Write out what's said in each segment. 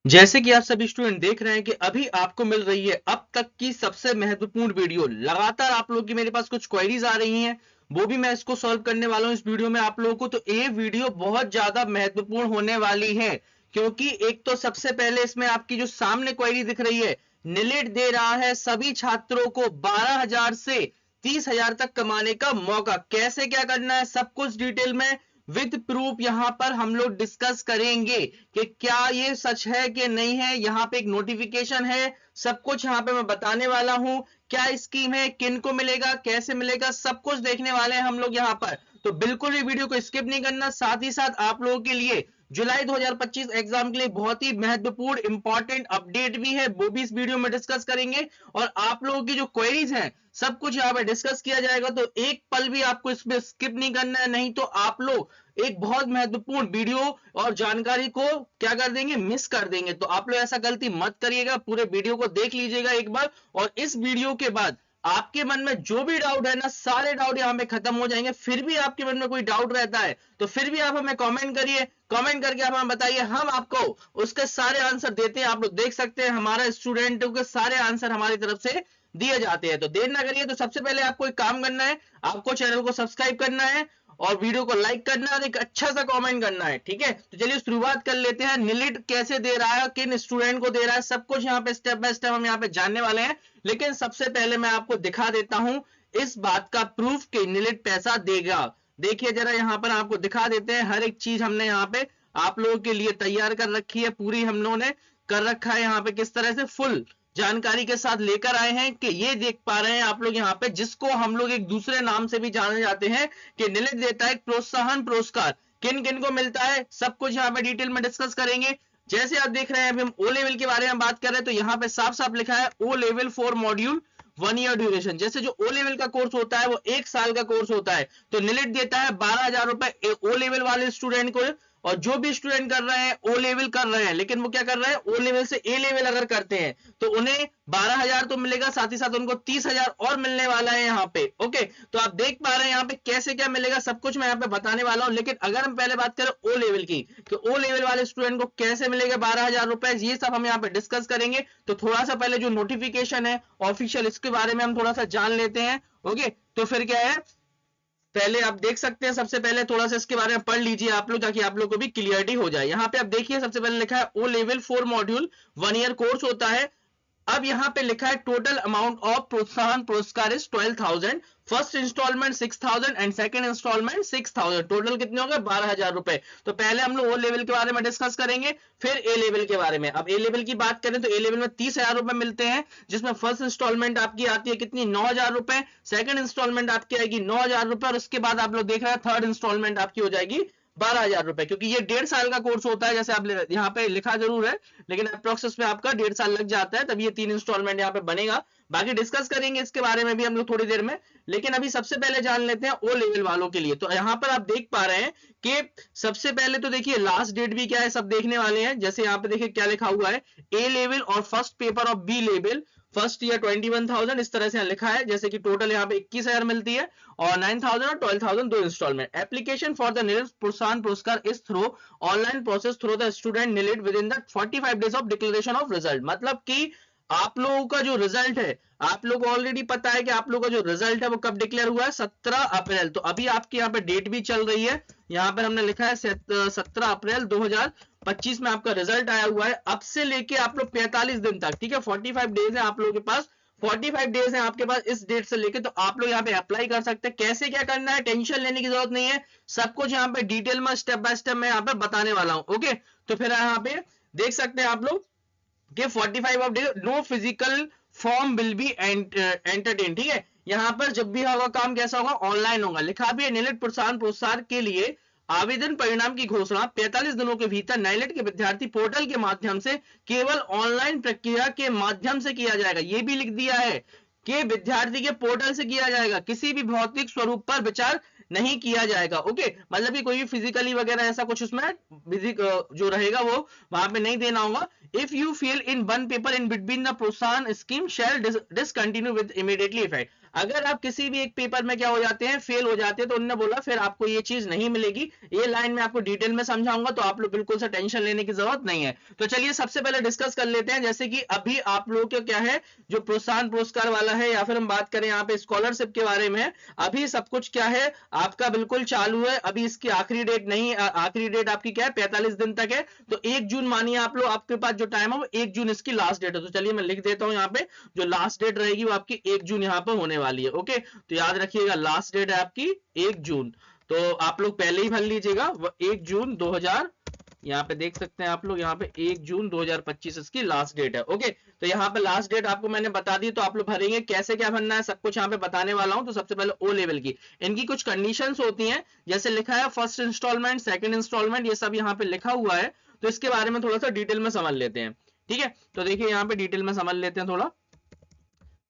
जैसे कि आप सभी स्टूडेंट देख रहे हैं कि अभी आपको मिल रही है अब तक की सबसे महत्वपूर्ण वीडियो। लगातार आप लोगों की मेरे पास कुछ क्वेरीज आ रही हैं, वो भी मैं इसको सॉल्व करने वाला हूं इस वीडियो में आप लोगों को। तो ये वीडियो बहुत ज्यादा महत्वपूर्ण होने वाली है, क्योंकि एक तो सबसे पहले इसमें आपकी जो सामने क्वेरी दिख रही है, निलिट दे रहा है सभी छात्रों को 12,000 से 30,000 तक कमाने का मौका। कैसे क्या करना है सब कुछ डिटेल में विद प्रूफ यहां पर हम लोग डिस्कस करेंगे कि क्या ये सच है कि नहीं है। यहाँ पे एक नोटिफिकेशन है, सब कुछ यहाँ पे मैं बताने वाला हूं। क्या स्कीम है, किन को मिलेगा, कैसे मिलेगा, सब कुछ देखने वाले हैं हम लोग यहाँ पर। तो बिल्कुल भी वीडियो को स्किप नहीं करना। साथ ही साथ आप लोगों के लिए जुलाई 2025 एग्जाम के लिए बहुत ही महत्वपूर्ण इंपॉर्टेंट अपडेट भी है, वो भी इस वीडियो में डिस्कस करेंगे। और आप लोगों की जो क्वेरीज हैं सब कुछ यहाँ पे डिस्कस किया जाएगा, तो एक पल भी आपको इसमें स्किप नहीं करना है, नहीं तो आप लोग एक बहुत महत्वपूर्ण वीडियो और जानकारी को क्या कर देंगे, मिस कर देंगे। तो आप लोग ऐसा गलती मत करिएगा, पूरे वीडियो को देख लीजिएगा एक बार। और इस वीडियो के बाद आपके मन में जो भी डाउट है ना, सारे डाउट यहाँ पे खत्म हो जाएंगे। फिर भी आपके मन में कोई डाउट रहता है तो फिर भी आप हमें कमेंट करिए, कमेंट करके आप हमें बताइए, हम आपको उसके सारे आंसर देते हैं। आप लोग देख सकते हैं हमारा स्टूडेंटों के सारे आंसर हमारी तरफ से दिए जाते हैं। तो देर ना करिए, तो सबसे पहले आपको एक काम करना है, आपको चैनल को सब्सक्राइब करना है और वीडियो को लाइक करना है और एक अच्छा सा कमेंट करना है, ठीक है। तो चलिए शुरुआत कर लेते हैं। निलिट कैसे दे रहा है, किन स्टूडेंट को दे रहा है, सब कुछ यहाँ पे स्टेप बाय स्टेप हम यहाँ पे जानने वाले हैं। लेकिन सबसे पहले मैं आपको दिखा देता हूं इस बात का प्रूफ कि निलिट पैसा देगा। देखिए जरा यहाँ पर आपको दिखा देते हैं, हर एक चीज हमने यहाँ पे आप लोगों के लिए तैयार कर रखी है, पूरी हम लोगों ने कर रखा है यहाँ पे, किस तरह से फुल जानकारी के साथ लेकर आए हैं कि ये देख पा रहे हैं आप लोग यहाँ पे, जिसको हम लोग एक दूसरे नाम से भी जाने जाते हैं कि निलिट देता है प्रोत्साहन पुरस्कार। किन किन को मिलता है सब कुछ यहाँ पे डिटेल में डिस्कस करेंगे। जैसे आप देख रहे हैं अभी हम ओ लेवल के बारे में बात कर रहे हैं, तो यहाँ पे साफ साफ लिखा है O level 4 module 1 year duration. जैसे जो ओ लेवल का कोर्स होता है वो 1 साल का कोर्स होता है, तो निलिट देता है 12,000 रुपए ओ लेवल वाले स्टूडेंट को। और जो भी स्टूडेंट कर रहे हैं ओ लेवल कर रहे हैं, लेकिन वो क्या कर रहे हैं, ओ लेवल से ए लेवल अगर करते हैं तो उन्हें 12,000 तो मिलेगा, साथ ही साथ उनको 30,000 और मिलने वाला है यहाँ पे। ओके, तो आप देख पा रहे हैं यहाँ पे कैसे क्या मिलेगा, सब कुछ मैं यहाँ पे बताने वाला हूँ। लेकिन अगर हम पहले बात करें ओ लेवल की, तो ओ लेवल वाले स्टूडेंट को कैसे मिलेगा 12,000 रुपए, ये सब हम यहाँ पे डिस्कस करेंगे। तो थोड़ा सा पहले जो नोटिफिकेशन है ऑफिशियल, इसके बारे में हम थोड़ा सा जान लेते हैं। ओके, तो फिर क्या है, पहले आप देख सकते हैं, सबसे पहले थोड़ा सा इसके बारे में पढ़ लीजिए आप लोग, ताकि आप लोग को भी क्लियरिटी हो जाए। यहाँ पे आप देखिए सबसे पहले लिखा है O level 4 module 1 year course होता है। अब यहाँ पे लिखा है टोटल अमाउंट ऑफ प्रोत्साहन पुरस्कार is 12,000, first instalment 6,000 and second instalment 6,000। Total कितने हो गए, 12,000 रुपए। तो पहले हम लोग ओ लेवल के बारे में डिस्कस करेंगे, फिर ए लेवल के बारे में। अब ए लेवल की बात करें तो ए लेवल में 30,000 रुपए मिलते हैं, जिसमें फर्स्ट इंस्टॉलमेंट आपकी आती है कितनी, 9,000 रुपए। सेकंड इंस्टॉलमेंट आपकी आएगी 9,000 रुपए, और उसके बाद आप लोग देख रहे हैं थर्ड इंस्टॉलमेंट आपकी हो जाएगी 12,000 रुपए। क्योंकि ये 1.5 साल का कोर्स होता है, जैसे आप यहाँ पे लिखा जरूर है, लेकिन अप्रोक्सेस में आपका 1.5 साल लग जाता है, तब ये 3 इंस्टॉलमेंट यहाँ पे बनेगा। बाकी डिस्कस करेंगे इसके बारे में भी हम लोग थोड़ी देर में। लेकिन अभी सबसे पहले जान लेते हैं ओ लेवल वालों के लिए। तो यहाँ पर आप देख पा रहे हैं कि सबसे पहले तो देखिए लास्ट डेट भी क्या है, सब देखने वाले हैं। जैसे यहाँ पे देखिए क्या लिखा हुआ है, ए लेवल और first paper of B level first year 21,000, इस तरह से लिखा है। जैसे कि टोटल यहाँ पे 21,000 मिलती है, और 9,000 और 12,000 दो installment. Application for the NIELIT Protsahan पुरस्कार is through online process through the student NIELIT within the 45 days of declaration of result. मतलब कि आप लोगों का जो रिजल्ट है, आप लोगों को ऑलरेडी पता है कि आप लोगों का जो रिजल्ट है वो कब डिक्लेयर हुआ है, 17 अप्रैल। तो अभी आपकी यहाँ पे डेट भी चल रही है, यहाँ पर हमने लिखा है 17 अप्रैल 2025 में आपका रिजल्ट आया हुआ है। अब से लेके आप लोग 45 दिन तक, ठीक है, 45 डेज है आप लोगों के पास, 45 डेज है आपके पास इस डेट से लेके, तो आप लोग यहाँ पे अप्लाई कर सकते हैं। कैसे क्या करना है टेंशन लेने की जरूरत नहीं है, सब कुछ यहाँ पे डिटेल में स्टेप बाय स्टेप मैं यहाँ पे बताने वाला हूँ। ओके, तो फिर यहाँ पे देख सकते हैं आप लोग कि 45 of day no physical form will be entertain, ठीक है। यहाँ पर जब भी होगा काम कैसा होगा, ऑनलाइन होगा। लिखा भी है निलिट प्रोत्साहन पुरस्कार के लिए आवेदन परिणाम की घोषणा 45 दिनों के भीतर नाइलेट के विद्यार्थी पोर्टल के माध्यम से केवल ऑनलाइन प्रक्रिया के माध्यम से किया जाएगा। ये भी लिख दिया है कि विद्यार्थी के पोर्टल से किया जाएगा, किसी भी भौतिक स्वरूप पर विचार नहीं किया जाएगा। ओके, मतलब कि कोई भी फिजिकली वगैरह ऐसा कुछ उसमें जो रहेगा वो वहां पे नहीं देना होगा। If you fail in one paper in between the Protsahan scheme shall discontinue with immediately effect. अगर आप किसी भी एक पेपर में क्या हो जाते हैं, फेल हो जाते हैं, तो उन्होंने बोला फिर आपको ये चीज नहीं मिलेगी। ये लाइन में आपको डिटेल में समझाऊंगा, तो आप लोग बिल्कुल से टेंशन लेने की जरूरत नहीं है। तो चलिए सबसे पहले डिस्कस कर लेते हैं, जैसे कि अभी आप लोग को क्या है, जो प्रोत्साहन पुरस्कार वाला है, या फिर हम बात करें यहाँ पे स्कॉलरशिप के बारे में, अभी सब कुछ क्या है आपका बिल्कुल चालू है। अभी इसकी आखिरी डेट नहीं, आखिरी डेट आपकी क्या है 45 दिन तक है। तो 1 जून मानिए आप लोग, आपके पास जो टाइम है वो 1 जून इसकी लास्ट डेट है। तो चलिए मैं लिख देता हूं यहाँ पे, जो लास्ट डेट रहेगी वो आपकी 1 जून यहाँ पे होने वाली है। ओके, तो याद रखिएगा लास्ट डेट है आपकी 1 जून। तो आप लोग पहले ही भर लीजिएगा 1 जून 2000, यहाँ पे देख सकते हैं आप लोग, यहाँ पे 1 जून 2025 इसकी लास्ट डेट है। ओके, तो यहाँ पे लास्ट डेट आपको मैंने बता दी, तो आप लोग भरेंगे कैसे, क्या भरना है, सब कुछ यहाँ पे बताने वाला हूं। तो सबसे पहले ओ लेवल की इनकी कुछ कंडीशंस होती हैं, जैसे लिखा है फर्स्ट इंस्टॉलमेंट, सेकंड इंस्टॉलमेंट, ये सब यहाँ पे लिखा हुआ है। तो इसके बारे में थोड़ा सा डिटेल में समझ लेते हैं। ठीक है, तो देखिए यहाँ पे डिटेल में समझ लेते हैं थोड़ा।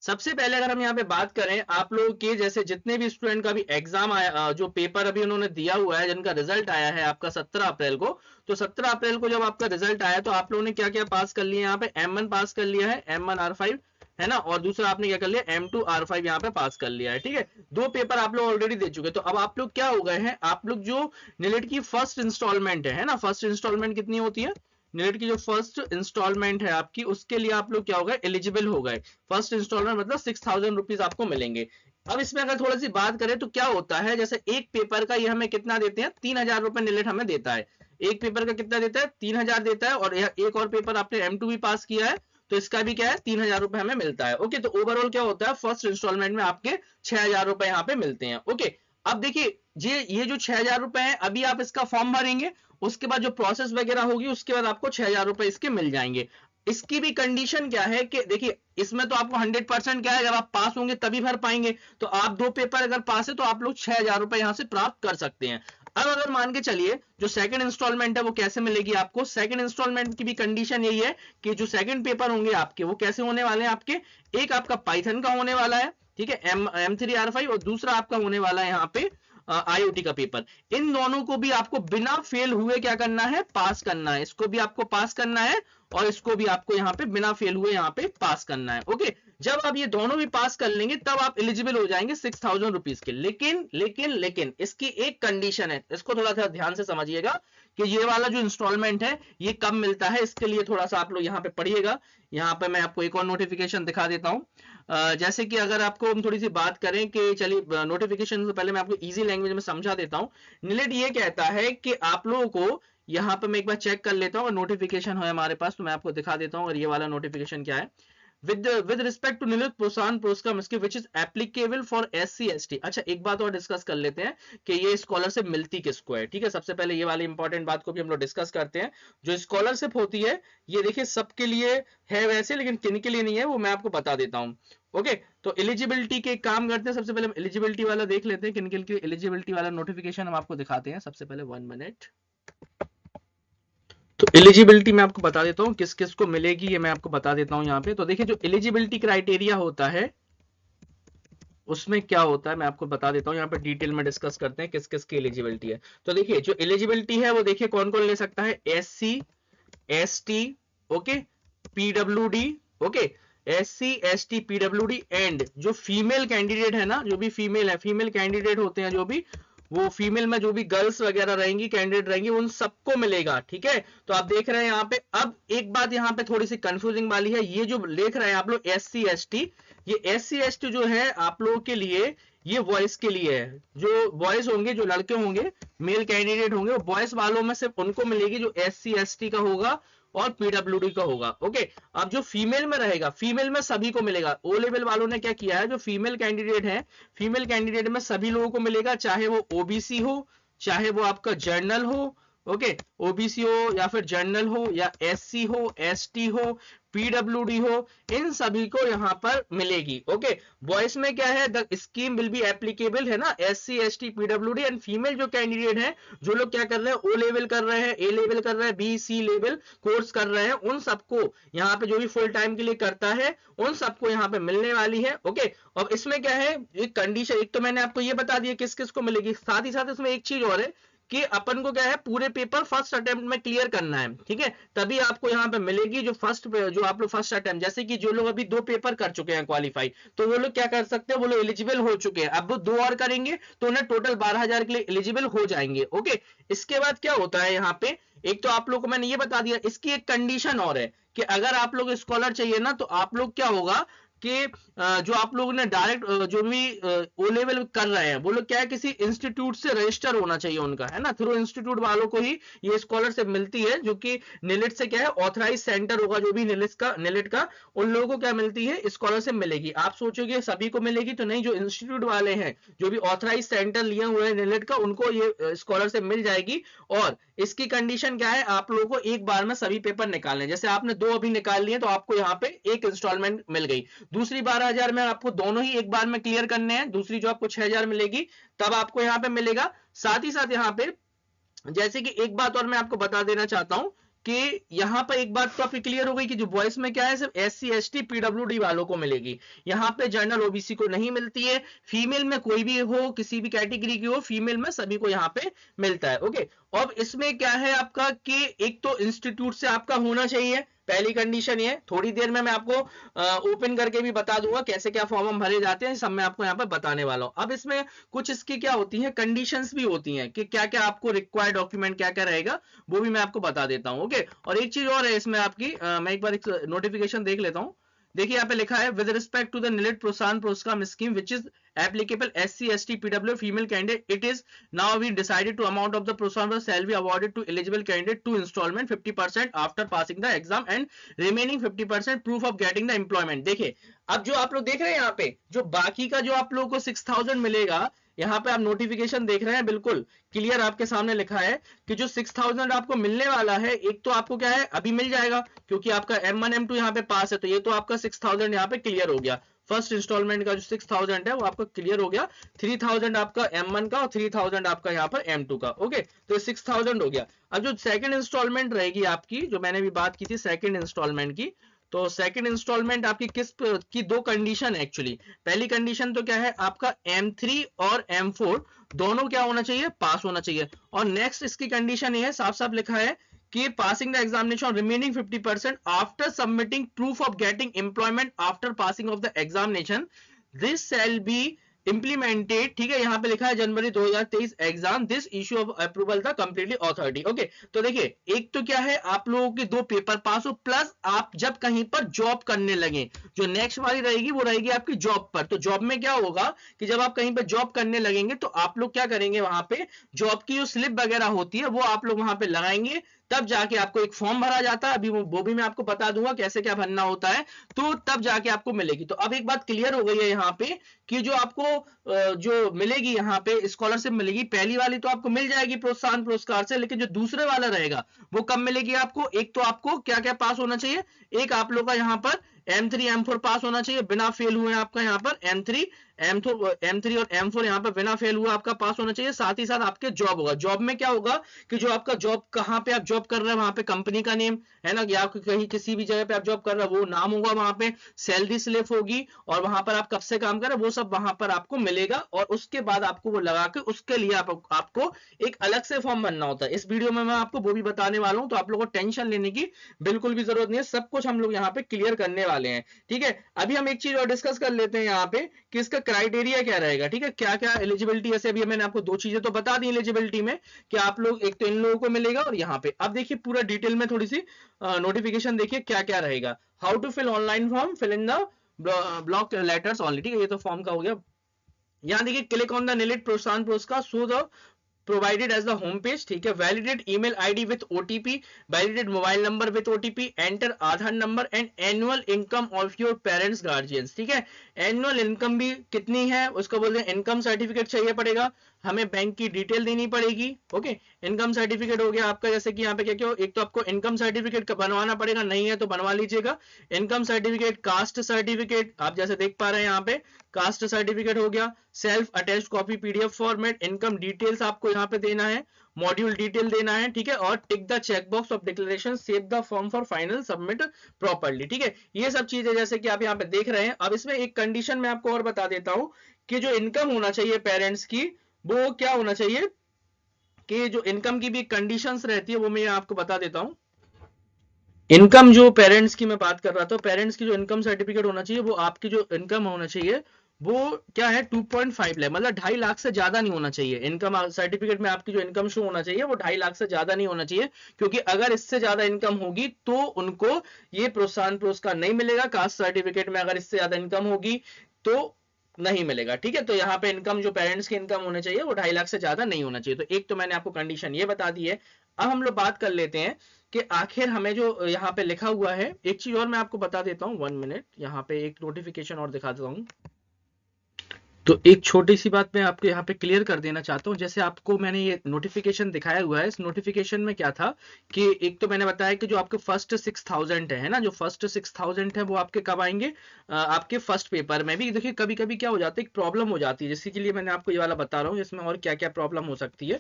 सबसे पहले अगर हम यहाँ पे बात करें आप लोगों के, जैसे जितने भी स्टूडेंट का भी एग्जाम आया, जो पेपर अभी उन्होंने दिया हुआ है, जिनका रिजल्ट आया है आपका 17 अप्रैल को, तो 17 अप्रैल को जब आपका रिजल्ट आया तो आप लोगों ने क्या क्या पास कर लिया, यहाँ पे M1 पास कर लिया है, M1R5 है ना, और दूसरा आपने क्या कर लिया M2R5 यहाँ पे पास कर लिया है। ठीक है, 2 पेपर आप लोग ऑलरेडी दे चुके। तो अब आप लोग क्या हो गए हैं, आप लोग जो नीट की फर्स्ट इंस्टॉलमेंट है ना, फर्स्ट इंस्टॉलमेंट कितनी होती है, नीट की जो फर्स्ट इंस्टॉलमेंट है आपकी, उसके लिए आप लोग क्या हो गए, एलिजिबल हो गए। फर्स्ट इंस्टॉलमेंट मतलब 6000 रुपीज आपको मिलेंगे। अब इसमें अगर थोड़ी सी बात करें तो क्या होता है, जैसे एक पेपर का ये हमें कितना देते हैं, 3000 रुपए नीट हमें देता है। एक पेपर का कितना देता है, 3000 देता है। और एक और पेपर आपने M2 भी पास किया है तो इसका भी क्या है 3000 रुपए हमें मिलता है। ओके, तो ओवरऑल क्या होता है, फर्स्ट इंस्टॉलमेंट में आपके 6000 रुपए यहाँ पे मिलते हैं। ओके, अब देखिए ये जो 6000 रुपए है, अभी आप इसका फॉर्म भरेंगे, उसके बाद जो प्रोसेस वगैरह होगी उसके बाद आपको 6000 रुपए इसके मिल जाएंगे। इसकी भी कंडीशन क्या है कि देखिए इसमें तो आपको 100% क्या है, जब आप पास होंगे तभी भर पाएंगे। तो आप 2 पेपर अगर पास है तो आप लोग 6000 रुपए यहां से प्राप्त कर सकते हैं। अब अगर मान के चलिए जो सेकंड इंस्टॉलमेंट है वो कैसे मिलेगी आपको, सेकंड इंस्टॉलमेंट की भी कंडीशन यही है कि जो सेकंड पेपर होंगे आपके वो कैसे होने वाले हैं आपके, एक आपका पाइथन का होने वाला है, ठीक है, M3R5, और दूसरा आपका होने वाला है यहाँ पे IoT का पेपर। इन दोनों को भी आपको बिना फेल हुए क्या करना है, पास करना है। इसको भी आपको पास करना है और इसको भी आपको यहाँ पे बिना फेल हुए यहाँ पे पास करना है। ओके, जब आप ये दोनों भी पास कर लेंगे तब आप एलिजिबल हो जाएंगे 6000 रुपीज के। लेकिन इसकी एक कंडीशन है, इसको थोड़ा सा ध्यान से समझिएगा कि ये वाला जो इंस्टॉलमेंट है ये कब मिलता है, इसके लिए थोड़ा सा आप लोग यहाँ पे पढ़िएगा। यहाँ पे मैं आपको एक और नोटिफिकेशन दिखा देता हूँ। जैसे कि अगर आपको हम थोड़ी सी बात करें कि चलिए नोटिफिकेशन से पहले मैं आपको इजी लैंग्वेज में समझा देता हूँ। नीट ये कहता है कि आप लोगों को यहाँ पे मैं एक बार चेक कर लेता हूँ, नोटिफिकेशन है हमारे पास तो मैं आपको दिखा देता हूँ। और ये वाला नोटिफिकेशन क्या है, with respect to नीट प्रोत्साहन पुरस्कार scheme which is applicable for SC ST। अच्छा एक बात और डिस्कस कर लेते हैं कि ये स्कॉलरशिप मिलती किसको है। ठीक है, सबसे पहले ये वाली इंपॉर्टेंट बात को भी हम लोग डिस्कस करते हैं। जो स्कॉलरशिप होती है ये देखिए सबके लिए है वैसे, लेकिन किन के लिए नहीं है वो मैं आपको बता देता हूँ। ओके, तो एलिजिबिलिटी के काम करते हैं। सबसे पहले हम एलिजिबिलिटी वाला देख लेते हैं, किन किन की एलिजिबिलिटी वाला नोटिफिकेशन हम आपको दिखाते हैं। सबसे पहले 1 मिनट, तो एलिजिबिलिटी मैं आपको बता देता हूँ किस किस को मिलेगी, ये मैं आपको बता देता हूँ यहाँ पे। तो देखिए जो एलिजिबिलिटी क्राइटेरिया होता है उसमें क्या होता है मैं आपको बता देता हूँ, यहाँ पे डिटेल में डिस्कस करते हैं किस किस की एलिजिबिलिटी है। तो देखिए जो एलिजिबिलिटी है वो देखिए कौन कौन ले सकता है, SC ST, okay, PWD, okay, SC ST PWD, and जो फीमेल कैंडिडेट है ना, जो भी फीमेल है, फीमेल कैंडिडेट होते हैं जो भी, वो फीमेल में जो भी गर्ल्स वगैरह रहेंगी, कैंडिडेट रहेंगी, उन सबको मिलेगा। ठीक है, तो आप देख रहे हैं यहाँ पे। अब एक बात यहाँ पे थोड़ी सी कंफ्यूजिंग वाली है, ये जो देख रहे हैं आप लोग SC ST, ये SC ST जो है आप लोगों के लिए, ये वॉइस के लिए है। जो बॉयज होंगे, जो लड़के होंगे, मेल कैंडिडेट होंगे, वो बॉयज वालों में सिर्फ उनको मिलेगी जो SC ST का होगा और PWD का होगा। ओके, अब जो फीमेल में रहेगा, फीमेल में सभी को मिलेगा। ओ लेवल वालों ने क्या किया है, जो फीमेल कैंडिडेट है, फीमेल कैंडिडेट में सभी लोगों को मिलेगा, चाहे वो OBC हो, चाहे वो आपका जर्नल हो, ओके, OBC हो या फिर जर्नल हो, या SC हो, ST हो, PWD हो, इन सभी को यहाँ पर मिलेगी। ओके, बॉयज में क्या है, the scheme will be applicable है ना, SC ST PWD, and female जो कैंडिडेट है, जो लोग क्या कर रहे हैं, O लेवल कर रहे हैं, A लेवल कर रहे हैं, BC लेवल कोर्स कर रहे हैं, उन सबको यहाँ पे जो भी फुल टाइम के लिए करता है उन सबको यहाँ पे मिलने वाली है। ओके, और इसमें क्या है, एक कंडीशन, एक तो मैंने आपको ये बता दिया किस किस को मिलेगी, साथ ही साथ इसमें एक चीज और है कि अपन को क्या है पूरे पेपर फर्स्ट अटेम्प्ट में क्लियर करना है, ठीक है, तभी आपको यहाँ पे मिलेगी जो आप लोग फर्स्ट अटेम्प्ट, जैसे कि जो लोग अभी 2 पेपर कर चुके हैं क्वालिफाई, तो वो लोग क्या कर सकते हैं, वो लोग एलिजिबल हो चुके हैं, अब वो 2 और करेंगे तो उन्हें टोटल 12,000 के लिए एलिजिबल हो जाएंगे। ओके, इसके बाद क्या होता है यहाँ पे, एक तो आप लोग को मैंने ये बता दिया, इसकी एक कंडीशन और है कि अगर आप लोग स्कॉलर चाहिए ना, तो आप लोग क्या होगा कि जो आप लोगों ने डायरेक्ट जो भी ओ लेवल कर रहे हैं वो लोग क्या है किसी इंस्टीट्यूट से रजिस्टर होना चाहिए उनका, है ना, थ्रू इंस्टीट्यूट वालों को ही ये स्कॉलरशिप मिलती है, जो कि निलेट से क्या है ऑथराइज सेंटर होगा, जो भी निलेट का उन लोगों को क्या मिलती है स्कॉलरशिप मिलेगी। आप सोचोगे सभी को मिलेगी, तो नहीं, जो इंस्टीट्यूट वाले हैं जो भी ऑथराइज सेंटर लिए हुए हैं निलेट का, उनको ये स्कॉलरशिप मिल जाएगी। और इसकी कंडीशन क्या है, आप लोगों को एक बार में सभी पेपर निकालने, जैसे आपने 2 अभी निकाल लिए तो आपको यहाँ पे एक इंस्टॉलमेंट मिल गई, दूसरी 12,000 में आपको दोनों ही एक बार में क्लियर करने हैं, दूसरी जो आपको 6,000 मिलेगी तब आपको यहाँ पे मिलेगा। साथ ही साथ यहाँ पे जैसे कि एक बात और मैं आपको बता देना चाहता हूं कि यहाँ पर एक बात तो आपकी क्लियर हो गई कि जो बॉयज में क्या है सिर्फ SC ST PWD वालों को मिलेगी, यहाँ पे जनरल OBC को नहीं मिलती है। फीमेल में कोई भी हो, किसी भी कैटेगरी की हो, फीमेल में सभी को यहाँ पे मिलता है। ओके, अब इसमें क्या है आपका कि एक तो इंस्टीट्यूट से आपका होना चाहिए, पहली कंडीशन ये, थोड़ी देर में मैं आपको ओपन करके भी बता दूंगा कैसे क्या फॉर्म भरे जाते हैं, सब मैं आपको यहाँ पर बताने वाला हूँ। अब इसमें कुछ इसकी क्या होती है कंडीशंस भी होती हैं कि क्या क्या आपको रिक्वायर्ड डॉक्यूमेंट क्या क्या रहेगा, वो भी मैं आपको बता देता हूँ। ओके, और एक चीज और है इसमें आपकी, मैं एक बार नोटिफिकेशन देख लेता हूँ। देखिए यहाँ पे लिखा है विद रिस्पेक्ट टू द निलेट प्रोत्साहन programme scheme which is applicable SC ST PW female candidate, it is now we decided to amount of the प्रोत्साहन shall be awarded to eligible candidate to installment 50% after passing the exam and remaining 50% proof of getting the employment। देखिए अब जो आप लोग देख रहे हैं यहाँ पे जो बाकी का जो आप लोगों को 6,000 मिलेगा, यहाँ पे आप नोटिफिकेशन देख रहे हैं बिल्कुल क्लियर आपके सामने लिखा है कि जो 6,000 आपको मिलने वाला है, एक तो आपको क्या है अभी मिल जाएगा क्योंकि आपका M1 M2 यहाँ पे पास है, तो ये तो आपका 6,000 यहाँ पे क्लियर हो गया। फर्स्ट इंस्टॉलमेंट का जो 6,000 है वो आपका क्लियर हो गया, 3,000 आपका M1 का और 3,000 आपका यहाँ पर M2 का। ओके, तो 6,000 हो गया। अब जो सेकंड इंस्टॉलमेंट रहेगी आपकी, जो मैंने भी बात की थी सेकंड इंस्टॉलमेंट की, तो सेकंड इंस्टॉलमेंट आपकी किस की 2 कंडीशन है एक्चुअली। पहली कंडीशन तो क्या है आपका M3 और M4 दोनों क्या होना चाहिए, पास होना चाहिए। और नेक्स्ट इसकी कंडीशन ये है, साफ साफ लिखा है कि passing the examination remaining 50% after submitting proof of getting employment after passing of the examination, this shall be implemented, ठीक है, यहाँ पे लिखा है जनवरी 2023 exam, this issue of approval the completely authority. Okay, तो देखिए एक तो क्या है आप लोगों के 2 पेपर पास हो, प्लस आप जब कहीं पर जॉब करने लगे, जो नेक्स्ट वाली रहेगी वो रहेगी आपकी जॉब पर। तो जॉब में क्या होगा कि जब आप कहीं पर जॉब करने लगेंगे तो आप लोग क्या करेंगे, वहां पे जॉब की जो स्लिप वगैरह होती है वो आप लोग वहां पे लगाएंगे, तब जाके आपको एक फॉर्म भरा जाता है, अभी वो भी मैं आपको बता दूंगा कैसे क्या भरना होता है, तो तब जाके आपको मिलेगी। तो अब एक बात क्लियर हो गई है यहाँ पे कि जो आपको जो मिलेगी यहाँ पे स्कॉलरशिप मिलेगी, पहली वाली तो आपको मिल जाएगी प्रोत्साहन पुरस्कार से, लेकिन जो दूसरे वाला रहेगा वो कब मिलेगी आपको, एक तो आपको क्या क्या पास होना चाहिए, एक आप लोग का यहाँ पर M3 M4 पास होना चाहिए, बिना फेल हुए आपका यहाँ पर M3 M3 और M4 यहाँ पर बिना फेल हुआ आपका पास होना चाहिए। साथ ही साथ आपके जॉब होगा, जॉब में क्या होगा कि जो आपका जॉब कहाँ पे आप जॉब कर रहे हैं वहां पे कंपनी का नेम है ना, या कहीं किसी भी जगह पे आप जॉब कर रहे हैं वो नाम होगा, वहां पे सैलरी स्लिप होगी और वहां पर आप कब से काम कर रहे हैं वो सब वहां पर आपको मिलेगा। और उसके बाद आपको वो लगा के उसके लिए आपको एक अलग से फॉर्म भरना होता है। इस वीडियो में मैं आपको वो भी बताने वाला हूं, तो आप लोगों को टेंशन लेने की बिल्कुल भी जरूरत नहीं है, सब कुछ हम लोग यहाँ पे क्लियर करने वाले हैं। ठीक है, अभी हम एक चीज और डिस्कस कर लेते हैं यहाँ पे कि इसका क्राइटेरिया क्या रहेगा। ठीक है, क्या क्या एलिजिबिलिटी, ऐसे अभी मैंने आपको 2 चीजें तो बता दी एलिजिबिलिटी में कि आप लोग एक तो इन लोगों को मिलेगा और यहाँ पे अब देखिए पूरा डिटेल में थोड़ी सी नोटिफिकेशन देखिए क्या क्या रहेगा। How to fill online form, fill in the block letters only. ठीक है, ये तो फॉर्म का हो गया। यहाँ देखिए क्लिक ऑन द निलेट प्रोत्साहन पुरस्कार show the provided as the home page। ठीक है, validate email ID with OTP, validate mobile number with OTP, enter Aadhaar number and annual income of your parents guardians. ठीक है, एनुअल इनकम भी कितनी है उसको बोलते हैं इनकम सर्टिफिकेट चाहिए पड़ेगा, हमें बैंक की डिटेल देनी पड़ेगी। ओके, इनकम सर्टिफिकेट हो गया आपका, जैसे कि यहाँ पे क्या क्या हो, एक तो आपको इनकम सर्टिफिकेट बनवाना पड़ेगा, नहीं है तो बनवा लीजिएगा। इनकम सर्टिफिकेट, कास्ट सर्टिफिकेट आप जैसे देख पा रहे हैं यहाँ पे कास्ट सर्टिफिकेट हो गया, self attached copy PDF format, income details आपको यहाँ पे देना है, मॉड्यूल डिटेल देना है। ठीक है, और tick the checkbox of declaration, save the form for final submit properly. ठीक है, ये सब चीजें जैसे कि आप यहाँ पे देख रहे हैं। अब इसमें एक कंडीशन मैं आपको और बता देता हूं कि जो इनकम होना चाहिए पेरेंट्स की वो क्या होना चाहिए कि जो इनकम की भी कंडीशंस रहती है वो मैं आपको बता देता हूं। इनकम जो पेरेंट्स की मैं बात कर रहा था, पेरेंट्स की जो इनकम सर्टिफिकेट होना चाहिए वो आपकी जो इनकम होना चाहिए वो क्या है 2.5 लाख, मतलब 2.5 लाख से ज्यादा नहीं होना चाहिए। इनकम सर्टिफिकेट में आपकी जो इनकम शो होना चाहिए वो 2.5 लाख से ज्यादा नहीं होना चाहिए, क्योंकि अगर इससे ज्यादा इनकम होगी तो उनको ये प्रोत्साहन पुरस्कार नहीं मिलेगा। कास्ट सर्टिफिकेट में अगर इससे ज्यादा इनकम होगी तो नहीं मिलेगा, ठीक है। तो यहाँ पे इनकम जो पेरेंट्स की इनकम होने चाहिए वो 2.5 लाख से ज्यादा नहीं होना चाहिए। तो एक तो मैंने आपको कंडीशन ये बता दी है। अब हम लोग बात कर लेते हैं कि आखिर हमें जो यहाँ पे लिखा हुआ है, एक चीज और मैं आपको बता देता हूँ, 1 मिनट, यहाँ पे एक नोटिफिकेशन और दिखा देता हूँ। तो एक छोटी सी बात मैं आपको यहाँ पे क्लियर कर देना चाहता हूँ। जैसे आपको मैंने ये नोटिफिकेशन दिखाया हुआ है, इस नोटिफिकेशन में क्या था कि एक तो मैंने बताया कि जो आपके फर्स्ट 6,000 है ना, जो फर्स्ट 6,000 है वो आपके कब आएंगे, आपके फर्स्ट पेपर में भी। देखिए कभी कभी क्या हो जाता है, एक प्रॉब्लम हो जाती है, जिसके के लिए मैंने आपको ये वाला बता रहा हूँ, इसमें और क्या क्या प्रॉब्लम हो सकती है।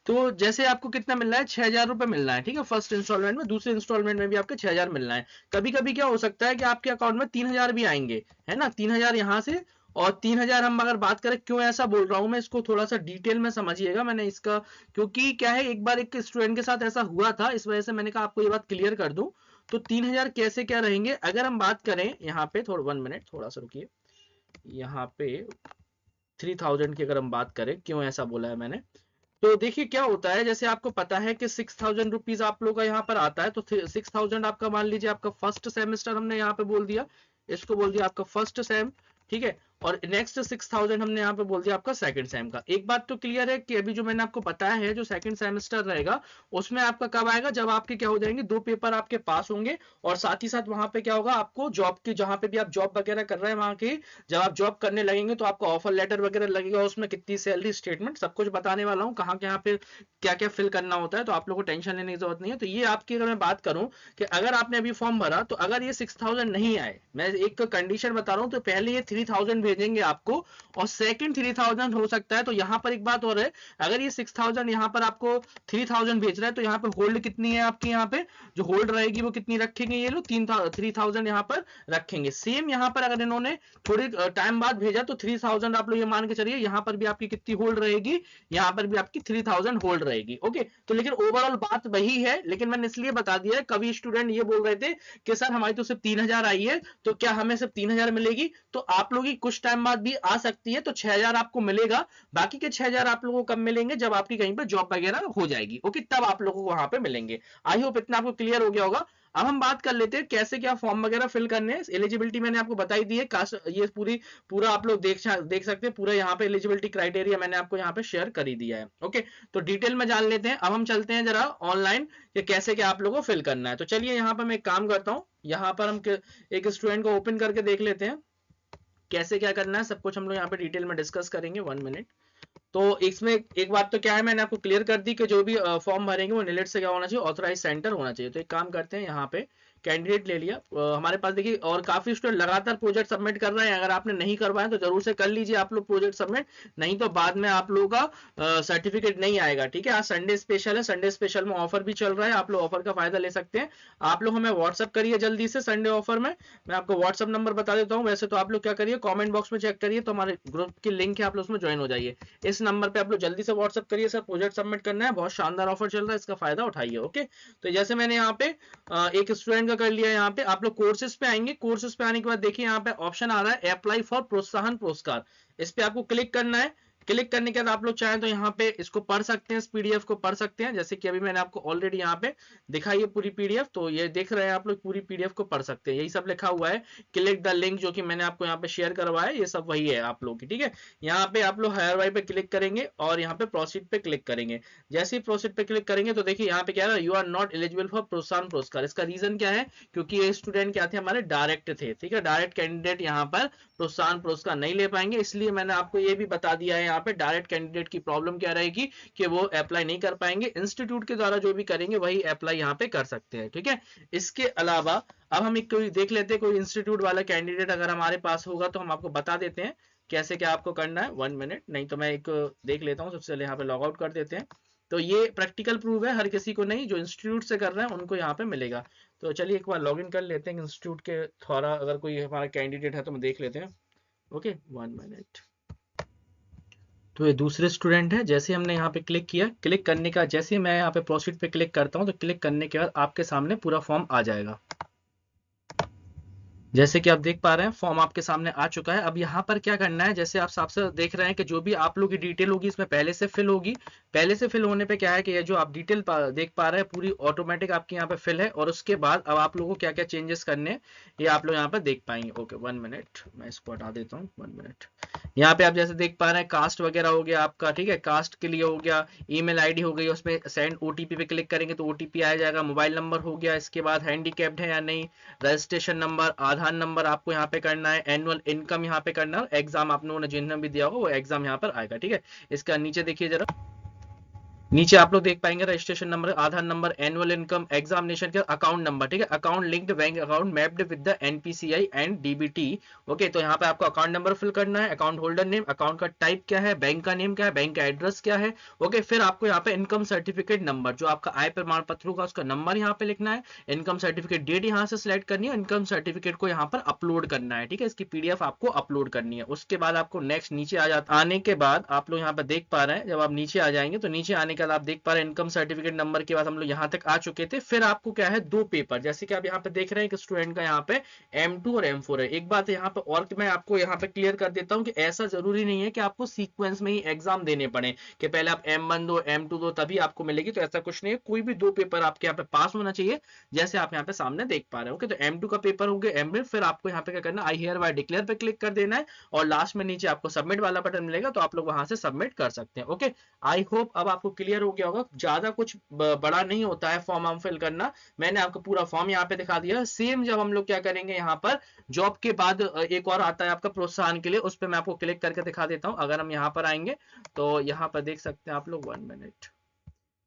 तो जैसे आपको कितना मिल रहा है, 6,000 रुपए मिल रहा है, ठीक है, फर्स्ट इंस्टॉलमेंट में। दूसरे इंस्टॉलमेंट में भी आपके 6,000 मिल रहा है। कभी कभी क्या हो सकता है कि आपके अकाउंट में 3,000 भी आएंगे, है ना, 3,000 यहाँ से और 3,000। हम अगर बात करें, क्यों ऐसा बोल रहा हूं मैं, इसको थोड़ा सा डिटेल में समझिएगा। मैंने इसका, क्योंकि क्या है, एक बार एक स्टूडेंट के साथ ऐसा हुआ था, इस वजह से मैंने कहा आपको ये बात क्लियर कर दूं। तो 3,000 कैसे क्या रहेंगे, अगर हम बात करें यहाँ पे, थोड़ा 1 मिनट थोड़ा सा रुकिए, यहाँ पे 3,000 की अगर हम बात करें, क्यों ऐसा बोला है मैंने, तो देखिए क्या होता है, जैसे आपको पता है कि 6,000 रुपीज आप लोग का यहाँ पर आता है। तो 6,000 आपका, मान लीजिए आपका फर्स्ट सेमेस्टर हमने यहाँ पे बोल दिया, इसको बोल दिया आपका फर्स्ट सेम, ठीक है। और नेक्स्ट 6,000 हमने यहाँ पे बोल दिया आपका सेकंड सेम का। एक बात तो क्लियर है कि अभी जो मैंने आपको बताया है, जो सेकंड सेमेस्टर रहेगा उसमें आपका कब आएगा, जब आपके क्या हो जाएंगे, 2 पेपर आपके पास होंगे, और साथ ही साथ वहां पे क्या होगा, आपको जॉब की, जहां पे भी आप जॉब वगैरह कर रहे हैं वहां की, जब आप जॉब करने लगेंगे तो आपका ऑफर लेटर वगैरह लगेगा, उसमें कितनी सैलरी, स्टेटमेंट, सब कुछ बताने वाला हूँ, कहाँ कहाँ पे क्या क्या फिल करना होता है। तो आप लोगों को टेंशन लेने की जरूरत नहीं है। तो ये आपकी अगर मैं बात करूं कि अगर आपने अभी फॉर्म भरा, तो अगर ये 6,000 नहीं आए, मैं एक कंडीशन बता रहा हूं, तो पहले ये 3,000 भेजेंगे आपको, और सेकंड 3,000 हो सकता है। तो यहाँ पर एक बात और है, अगर ये 6,000 यहाँ पर आपको 3,000 भेज रहा है, तो यहाँ पे होल्ड कितनी है आपकी, यहाँ पे जो होल्ड रहेगी वो कितनी रखेंगे ये लोग, 3,000 यहाँ पर रखेंगे। सेम यहाँ पर अगर इन्होंने थोड़ी टाइम बाद भेजा, तो 3,000 आप लोग ये मान के चलिए, यहाँ पर भी आपकी कितनी होल्ड रहेगी, यहाँ पर भी आपकी 3,000 होल्ड रहेगी। ओके, तो लेकिन ओवरऑल बात वही है, लेकिन मैंने इसलिए बता दिया है, कभी स्टूडेंट ये बोल रहे थे कि सर हमारी तो सिर्फ 3,000 आई है, तो क्या हमें सिर्फ 3,000 मिलेगी, तो आप लोगों की कुछ टाइम बाद भी आ सकती है, तो 6,000 आपको मिलेगा। बाकी के 6,000 आप लोगों को कब मिलेंगे, जब आपकी कहीं पर जॉब वगैरह हो जाएगी, ओके, तब आप लोगों को वहां पे मिलेंगे। आई होप इतना आपको क्लियर हो गया होगा। अब हम बात कर लेते हैं कैसे क्या फॉर्म वगैरह फिल करने हैं। एलिजिबिलिटी मैंने आपको बताई दी है, कास्ट ये पूरा आप लोग देख सकते हैं, पूरा यहाँ पे एलिजिबिलिटी क्राइटेरिया मैंने आपको यहाँ पे शेयर कर ही दिया है। ओके, तो डिटेल में जान लेते हैं। अब हम चलते हैं जरा ऑनलाइन कि कैसे क्या आप लोगों को फिल करना है। तो चलिए यहाँ पर मैं एक काम करता हूँ, यहाँ पर हम एक स्टूडेंट को ओपन करके देख लेते हैं कैसे क्या करना है। सब कुछ हम लोग यहाँ पे डिटेल में डिस्कस करेंगे। 1 मिनट। तो इसमें एक बात तो क्या है, मैंने आपको क्लियर कर दी कि जो भी फॉर्म भरेंगे वो निलेट से क्या होना चाहिए, ऑथराइज सेंटर होना चाहिए। तो एक काम करते हैं, यहाँ पे कैंडिडेट ले लिया हमारे पास, देखिए, और काफी स्टूडेंट लगातार प्रोजेक्ट सबमिट कर रहे हैं। अगर आपने नहीं करवाया तो जरूर से कर लीजिए आप लोग प्रोजेक्ट सबमिट, नहीं तो बाद में आप लोगों का सर्टिफिकेट नहीं आएगा, ठीक है। आज संडे स्पेशल है, संडे स्पेशल में ऑफर भी चल रहा है, आप लोग ऑफर का फायदा ले सकते हैं। आप लोग हमें व्हाट्सअप करिए जल्दी से संडे ऑफर में, मैं आपको व्हाट्सअप नंबर बता देता हूँ। वैसे तो आप लोग क्या करिए, कॉमेंट बॉक्स में चेक करिए, तो हमारे ग्रुप की लिंक है, आप लोग उसमें ज्वाइन हो जाइए। इस नंबर पे आप लोग जल्दी से व्हाट्सअप करिए, सर प्रोजेक्ट सबमिट करना है, बहुत शानदार ऑफर चल रहा है, इसका फायदा उठाइए। ओके, तो जैसे मैंने यहाँ पे एक स्टूडेंट का कर लिया, यहाँ पे आप लोग कोर्सेज पे आएंगे। कोर्सेज पे आने के बाद देखिए यहाँ पे ऑप्शन आ रहा है अप्लाई फॉर प्रोत्साहन पुरस्कार, इस पे आपको क्लिक करना है। क्लिक करने के बाद आप लोग चाहें तो यहाँ पे इसको पढ़ सकते हैं, इस पीडीएफ को पढ़ सकते हैं, जैसे कि अभी मैंने आपको ऑलरेडी यहाँ पे दिखाई है पूरी पीडीएफ। तो ये देख रहे हैं आप लोग, पूरी पीडीएफ को पढ़ सकते हैं, यही सब लिखा हुआ है। क्लिक द लिंक, जो कि मैंने आपको यहाँ पे शेयर करवाया है, ये सब वही है आप लोग की, ठीक है। यहाँ पे आप लोग हायर वाई पे क्लिक करेंगे और यहाँ पे प्रोसीड पे क्लिक करेंगे। जैसे ही प्रोसीड पे क्लिक करेंगे तो देखिए यहाँ पे क्या है, you are not eligible for प्रोत्साहन पुरस्कार। इसका रीजन क्या है, क्योंकि ये स्टूडेंट क्या थे, हमारे डायरेक्ट थे, ठीक है। डायरेक्ट कैंडिडेट यहाँ पर प्रोत्साहन पुरस्कार नहीं ले पाएंगे, इसलिए मैंने आपको ये भी बता दिया है यहाँ पे डायरेक्ट कैंडिडेट की प्रॉब्लम क्या रहेगी कि वो अप्लाई नहीं कर पाएंगे, इंस्टीट्यूट के द्वारा जो भी करेंगे वही अप्लाई यहाँ पे कर सकते हैं, ठीक है। इसके अलावा अब हम एक कोई देख लेते हैं, कोई इंस्टीट्यूट वाला कैंडिडेट अगर हमारे पास होगा तो हम आपको बता देते हैं कैसे क्या आपको करना है। 1 मिनट, नहीं तो मैं एक देख लेता हूँ, सबसे पहले यहाँ पे लॉग आउट कर देते हैं। तो ये प्रैक्टिकल प्रूव है, हर किसी को नहीं, जो इंस्टीट्यूट से कर रहे हैं उनको यहाँ पे मिलेगा। तो चलिए एक बार लॉग इन कर लेते हैं इंस्टीट्यूट के द्वारा, अगर कोई हमारा कैंडिडेट है तो हम देख लेते हैं। Okay, 1 minute. तो ये दूसरे स्टूडेंट है। जैसे हमने यहाँ पे क्लिक किया, क्लिक करने का जैसे मैं यहाँ पे प्रोसीड पे क्लिक करता हूँ तो क्लिक करने के बाद आपके सामने पूरा फॉर्म आ जाएगा। जैसे कि आप देख पा रहे हैं फॉर्म आपके सामने आ चुका है। अब यहाँ पर क्या करना है, जैसे आप साफ से देख रहे हैं कि जो भी आप लोग की डिटेल होगी इसमें पहले से फिल होगी। पहले से फिल होने पे क्या है कि ये जो आप डिटेल देख पा रहे हैं पूरी ऑटोमेटिक आपकी यहाँ पे फिल है। और उसके बाद अब आप लोगों को क्या क्या चेंजेस करने हैं ये आप लोग यहाँ पर देख पाएंगे। ओके 1 मिनट, मैं इसको हटा देता हूँ 1 मिनट। यहाँ पे आप जैसे देख पा रहे हैं कास्ट वगैरह हो गया आपका, ठीक है, कास्ट के लिए हो गया, ईमेल आईडी हो गई, उसमें सेंड ओटीपी पे क्लिक करेंगे तो ओटीपी आ जाएगा, मोबाइल नंबर हो गया, इसके बाद हैंडीकैप्ड है या नहीं, रजिस्ट्रेशन नंबर, आधार नंबर आपको यहाँ पे करना है, एनुअल इनकम यहाँ पे करना है, एग्जाम आप लोगों ने जिन्हें भी दिया होगा वो एग्जाम यहाँ पर आएगा, ठीक है। इसका नीचे देखिए जरा, नीचे आप लोग देख पाएंगे रजिस्ट्रेशन नंबर, आधार नंबर, एनुअल इनकम, एग्जामिनेशन का अकाउंट नंबर, ठीक है, account linked bank account mapped with the NPCI and DBT. Okay, तो यहाँ पे आपको अकाउंट नंबर फिल करना है, अकाउंट होल्डर नेम, अकाउंट का टाइप क्या है, बैंक का नेम क्या है, बैंक का एड्रेस क्या है। ओके, फिर आपको यहाँ पे इनकम सर्टिफिकेट नंबर, जो आपका आय प्रमाण पत्र होगा उसका नंबर यहाँ पे लिखना है, इनकम सर्टिफिकेट डेट यहाँ से सिलेक्ट करनी है, इनकम सर्टिफिकेट को यहाँ पर अपलोड करना है, ठीक है, इसकी पीडीएफ आपको अपलोड करनी है। उसके बाद आपको नेक्स्ट नीचे आ जाता, आने के बाद आप लोग यहाँ पर देख पा रहे हैं, जब आप नीचे आ जाएंगे तो नीचे आने के बाद आप देख पा रहे हैं इनकम सर्टिफिकेट नंबर के बाद हम लोग यहाँ तक आ चुके थे। फिर आपको क्या है, दो पेपर, जैसे कि आप यहाँ पे देख रहे हैं कि स्टूडेंट का यहाँ पे M2 और M4 है। एक बात यहाँ पे और मैं आपको यहाँ पे क्लियर कर देता हूँ कि ऐसा जरूरी नहीं है कि आपको सीक्वेंस में ही एग्जाम देने पड़े, कि पहले आप M1 दो M2 दो तभी आपको मिलेगी, तो ऐसा कुछ नहीं है, कोई भी दो पेपर आपके यहाँ पे पास होना चाहिए, जैसे आप यहाँ पे सामने देख पा रहे हो। ओके, तो M2 का पेपर हो गया, M1, फिर आपको यहाँ पे क्या करना है, आई हियर बाय डिक्लेयर पे क्लिक कर देना है और लास्ट में नीचे आपको सबमिट वाला बटन मिलेगा, तो आप लोग वहां से सबमिट कर सकते हैं। ओके, आई होप अब आपको क्लियर हो गया होगा। ज्यादा कुछ बड़ा नहीं होता है फॉर्म फिल करना, मैंने आपको पूरा फॉर्म यहाँ पे दिखा दिया। सेम जब हम लोग क्या करेंगे यहाँ पर जॉब के बाद एक और आता है आपका प्रोत्साहन के लिए, उस पर मैं आपको क्लिक करके दिखा देता हूँ। अगर हम यहाँ पर आएंगे तो यहाँ पर देख सकते हैं आप लोग, 1 मिनट,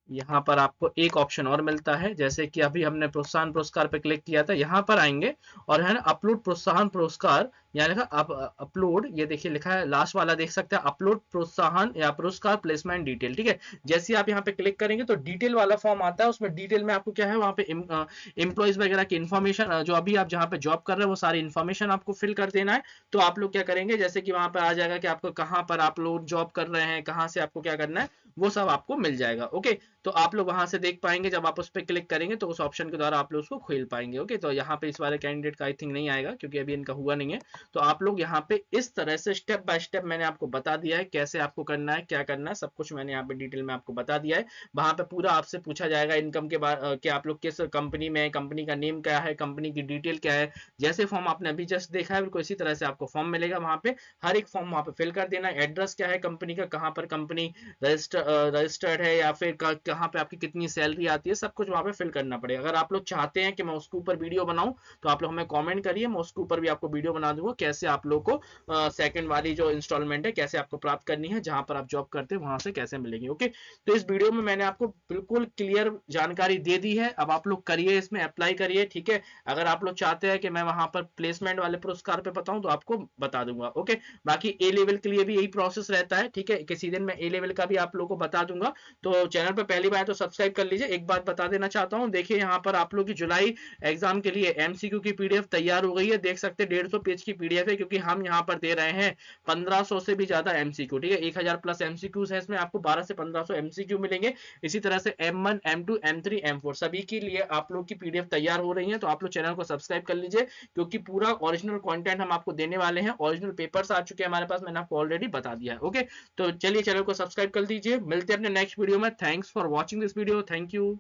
यहाँ पर आपको एक ऑप्शन और मिलता है, जैसे कि अभी हमने प्रोत्साहन पुरस्कार पे क्लिक किया था, यहाँ पर आएंगे और है ना अपलोड प्रोत्साहन पुरस्कार, यहाँ लिखा आप अपलोड, ये देखिए लिखा है लास्ट वाला, देख सकते हैं अपलोड प्रोत्साहन या पुरस्कार प्लेसमेंट डिटेल, ठीक है। जैसे आप यहाँ पे क्लिक करेंगे तो डिटेल वाला फॉर्म आता है, उसमें डिटेल में आपको क्या है, वहाँ पे एम्प्लॉइज वगैरह की इन्फॉर्मेशन, जो अभी आप जहाँ पे जॉब कर रहे हैं वो सारी इन्फॉर्मेशन आपको फिल कर देना है। तो आप लोग क्या करेंगे, जैसे कि वहां पर आ जाएगा कि आपको कहाँ पर आप लोग जॉब कर रहे हैं, कहाँ से आपको क्या करना है, वो सब आपको मिल जाएगा। ओके, तो आप लोग वहां से देख पाएंगे, जब आप उस पर क्लिक करेंगे तो उस ऑप्शन के द्वारा आप लोग उसको खोल पाएंगे। ओके, तो यहाँ पे इस वाले कैंडिडेट का आई थिंक नहीं आएगा क्योंकि अभी इनका हुआ नहीं है। तो आप लोग यहाँ पे इस तरह से स्टेप बाय स्टेप मैंने आपको बता दिया है कैसे आपको करना है, क्या करना है, सब कुछ मैंने यहाँ पे डिटेल में आपको बता दिया है। वहां पे पूरा आपसे पूछा जाएगा इनकम के बारे कि आप लोग किस कंपनी में, कंपनी का नेम क्या है, कंपनी की डिटेल क्या है। जैसे फॉर्म आपने अभी जस्ट देखा है बिल्कुल इसी तरह से आपको फॉर्म मिलेगा, वहां पे हर एक फॉर्म वहां पे फिल कर देना है। एड्रेस क्या है कंपनी का, कहाँ पर कंपनी रजिस्टर्ड है, या फिर कहाँ पे आपकी कितनी सैलरी आती है, सब कुछ वहां पे फिल करना पड़ेगा। अगर आप लोग चाहते हैं कि मैं उसके ऊपर वीडियो बनाऊं तो आप लोग हमें कमेंट करिए, मैं उसके ऊपर भी आपको वीडियो बना दूंगा कैसे आप लोग को सेकंड वाली जो इंस्टॉलमेंट है कैसे आपको प्राप्त करनी है, जहां पर आप जॉब करते हैं वहां से कैसे मिलेगी। ओके, तो इस वीडियो में मैंने आपको बिल्कुल क्लियर जानकारी दे दी है। अब आप लोग करिए, इसमें अप्लाई करिए, ठीक है। अगर आप लोग चाहते हैं कि मैं वहां पर प्लेसमेंट वाले पुरस्कार पे बताऊं तो आपको बता दूंगा। ओके, बाकी ए लेवल के लिए भी यही प्रोसेस रहता है, ठीक है, किसी दिन मैं ए लेवल का भी आप लोगों को बता दूंगा। तो चैनल पर पहली बार तो सब्सक्राइब कर लीजिए। एक बात बता देना चाहता हूं, देखिए यहाँ पर आप लोग की जुलाई एग्जाम के लिए एमसीक्यू की पीडीएफ तैयार हो गई है, देख सकते हैं 150 पेज की पीडीएफ है, क्योंकि हम यहाँ पर दे रहे हैं 1500 से भी ज्यादा एमसीक्यू, ठीक है, 1000 प्लस एमसीक्यूज है इसमें, आपको 12 से 1500 एमसीक्यू मिलेंगे। इसी तरह से M1 M2 M3 M4 सभी के लिए आप लोग की पीडीएफ तैयार हो रही है। तो आप लोग चैनल को सब्सक्राइब कर लीजिए, क्योंकि पूरा ओरिजिनल कंटेंट हम आपको देने वाले हैं। ओरिजिनल पेपर्स आ चुके हैं हमारे पास, मैंने आपको ऑलरेडी बता दिया है। ओके, तो चलिए चैनल को सब्सक्राइब कर दीजिए, मिलते हैं अपने नेक्स्ट वीडियो में। Thanks for watching this video, thank you.